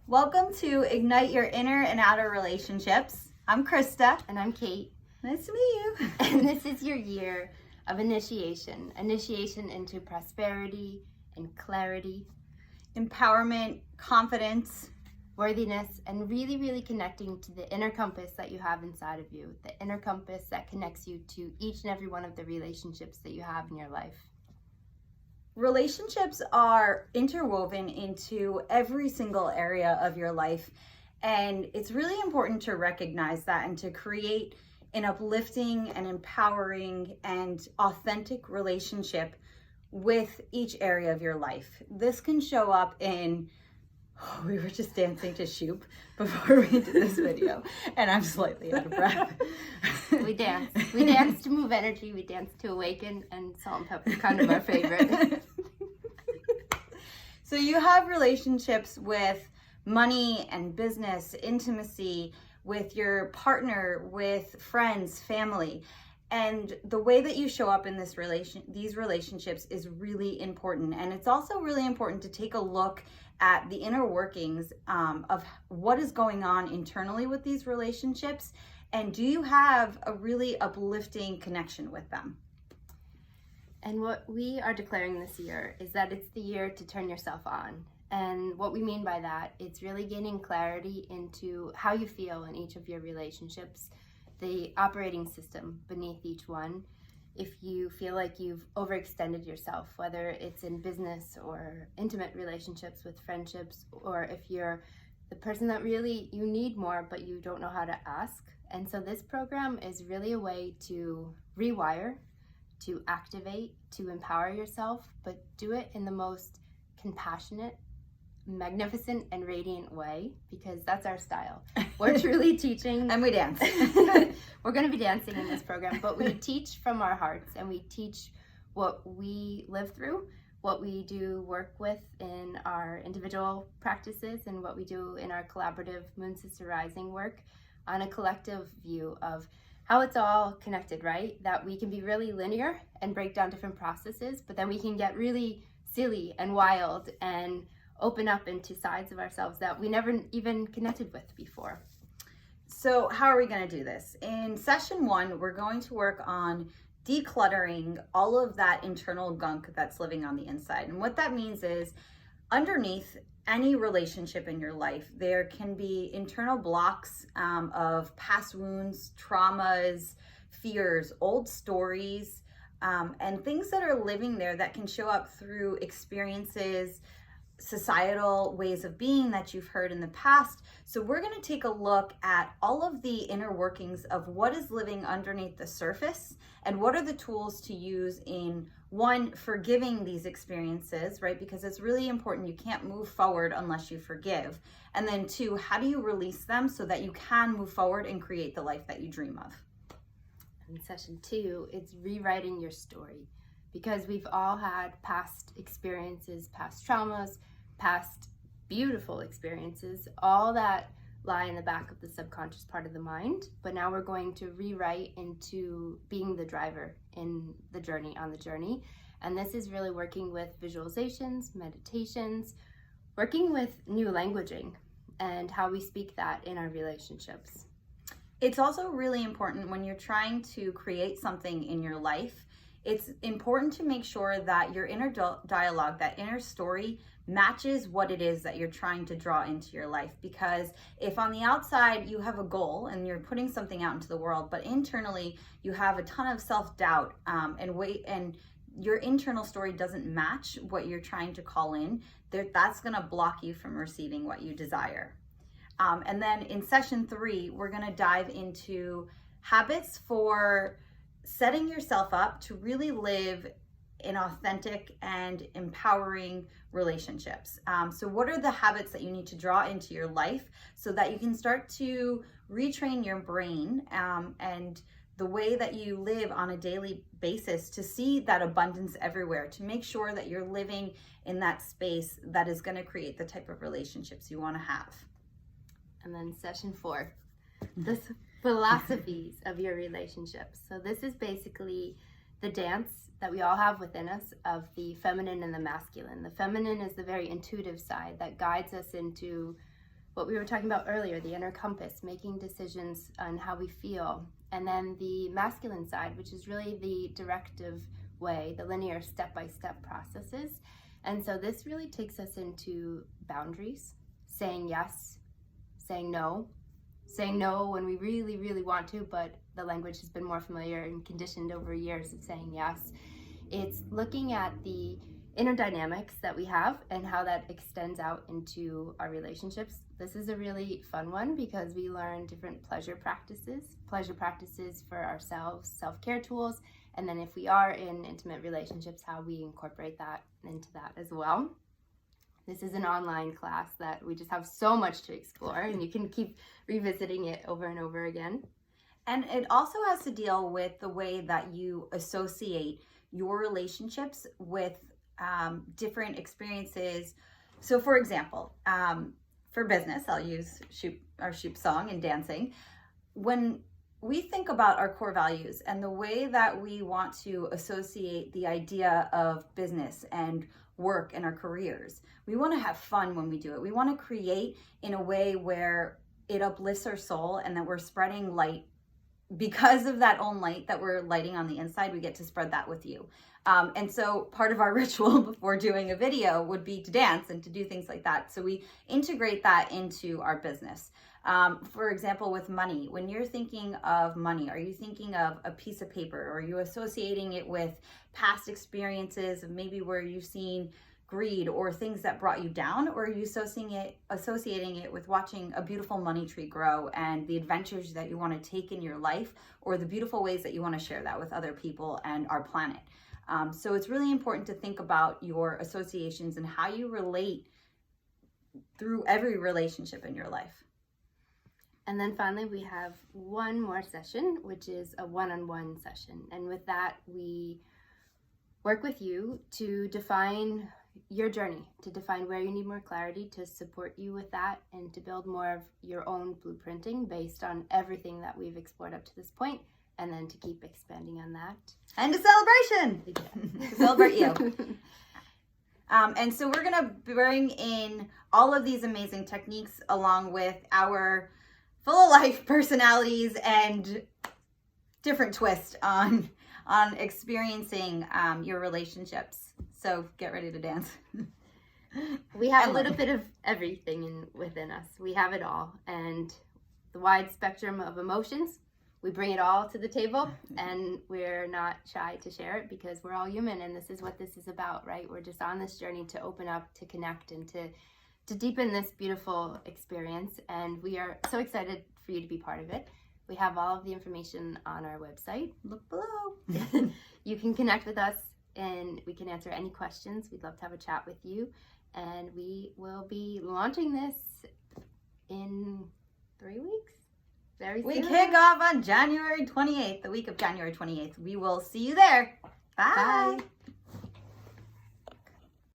Welcome to Ignite Your Inner and Outer Relationships. I'm Krista. And I'm Kate. Nice to meet you. And this is your year of initiation into prosperity and clarity, Empowerment, confidence. worthiness, and really connecting to the inner compass that you have inside of you, the inner compass that connects you to each and every one of the relationships that you have in your life. Relationships are interwoven into every single area of your life, and it's really important to recognize that and to create an uplifting and empowering and authentic relationship with each area of your life. This can show up in we were just dancing to Shoop before we did this video, and I'm slightly out of breath. We dance. We dance to move energy. We dance to awaken, and salt and pepper is kind of our favorite. So you have relationships with money and business, intimacy, with your partner, with friends, family. And the way that you show up in these relationships is really important. And it's also really important to take a look at the inner workings of what is going on internally with these relationships. And do you have a really uplifting connection with them? And what we are declaring this year is that it's the year to turn yourself on. And what we mean by that, it's really gaining clarity into how you feel in each of your relationships, the operating system beneath each one. If you feel like you've overextended yourself, whether it's in business or intimate relationships with friendships, or if you're the person that really you need more but you don't know how to ask. And so this program is really a way to rewire, to activate, to empower yourself, but do it in the most compassionate, magnificent, and radiant way, because that's our style. We're truly teaching. And we dance. We're going to be dancing in this program, but we teach from our hearts, and we teach what we live through, what we do work with in our individual practices, and what we do in our collaborative Moon Sister Rising work on a collective view of how it's all connected, right? That we can be really linear and break down different processes, but then we can get really silly and wild and open up into sides of ourselves that we never even connected with before. So how are we going to do this? In session 1, we're going to work on decluttering all of that internal gunk that's living on the inside. And what that means is underneath any relationship in your life, there can be internal blocks of past wounds, traumas, fears, old stories, and things that are living there that can show up through experiences, societal ways of being that you've heard in the past. So we're going to take a look at all of the inner workings of what is living underneath the surface and what are the tools to use in one, forgiving these experiences, right? Because it's really important. You can't move forward unless you forgive. And then 2, how do you release them so that you can move forward and create the life that you dream of? In session 2, it's rewriting your story, because we've all had past experiences, past traumas, past beautiful experiences, all that lie in the back of the subconscious part of the mind. But now we're going to rewrite into being the driver in the journey, on the journey. And this is really working with visualizations, meditations, working with new languaging and how we speak that in our relationships. It's also really important when you're trying to create something in your life. It's important to make sure that your inner dialogue, that inner story, matches what it is that you're trying to draw into your life. Because if on the outside you have a goal and you're putting something out into the world, but internally you have a ton of self-doubt and your internal story doesn't match what you're trying to call in, that's going to block you from receiving what you desire. And then in session 3, we're going to dive into habits for setting yourself up to really live in authentic and empowering relationships. So what are the habits that you need to draw into your life so that you can start to retrain your brain and the way that you live on a daily basis to see that abundance everywhere, to make sure that you're living in that space that is going to create the type of relationships you want to have. And then session 4, the philosophies of your relationships. So this is basically the dance that we all have within us of the feminine and the masculine. The feminine is the very intuitive side that guides us into what we were talking about earlier, the inner compass, making decisions on how we feel. And then the masculine side, which is really the directive way, the linear step-by-step processes. And so this really takes us into boundaries, saying yes, saying no when we really, really want to, but the language has been more familiar and conditioned over years of saying yes. It's looking at the inner dynamics that we have and how that extends out into our relationships. This is a really fun one because we learn different pleasure practices for ourselves, self-care tools, and then if we are in intimate relationships, how we incorporate that into that as well. This is an online class that we just have so much to explore, and you can keep revisiting it over and over again. And it also has to deal with the way that you associate your relationships with different experiences. So for example, for business, I'll use our Shoop song and dancing. When we think about our core values and the way that we want to associate the idea of business and work and our careers, we want to have fun when we do it. We want to create in a way where it uplifts our soul and that we're spreading light. Because of that own light that we're lighting on the inside, we get to spread that with you. And so part of our ritual before doing a video would be to dance and to do things like that. So we integrate that into our business. For example, with money, when you're thinking of money, are you thinking of a piece of paper, or are you associating it with past experiences of maybe where you've seen greed or things that brought you down, or are you associating it with watching a beautiful money tree grow and the adventures that you want to take in your life, or the beautiful ways that you want to share that with other people and our planet? So it's really important to think about your associations and how you relate through every relationship in your life. And then finally, we have one more session, which is a one-on-one session. And with that, we work with you to define your journey, to define where you need more clarity, to support you with that, and to build more of your own blueprinting based on everything that we've explored up to this point, and then to keep expanding on that. And a celebration! To celebrate you. And so we're gonna bring in all of these amazing techniques along with our full of life personalities and different twist on experiencing your relationships. So get ready to dance. We have a little bit of everything within us. We have it all. And the wide spectrum of emotions, we bring it all to the table, and we're not shy to share it because we're all human, and this is what this is about, right? We're just on this journey to open up, to connect, and to deepen this beautiful experience. And we are so excited for you to be part of it. We have all of the information on our website. Look below. You can connect with us and we can answer any questions. We'd love to have a chat with you. And we will be launching this in 3 weeks. Very soon. We kick off on January 28th, the week of January 28th. We will see you there. Bye. Bye.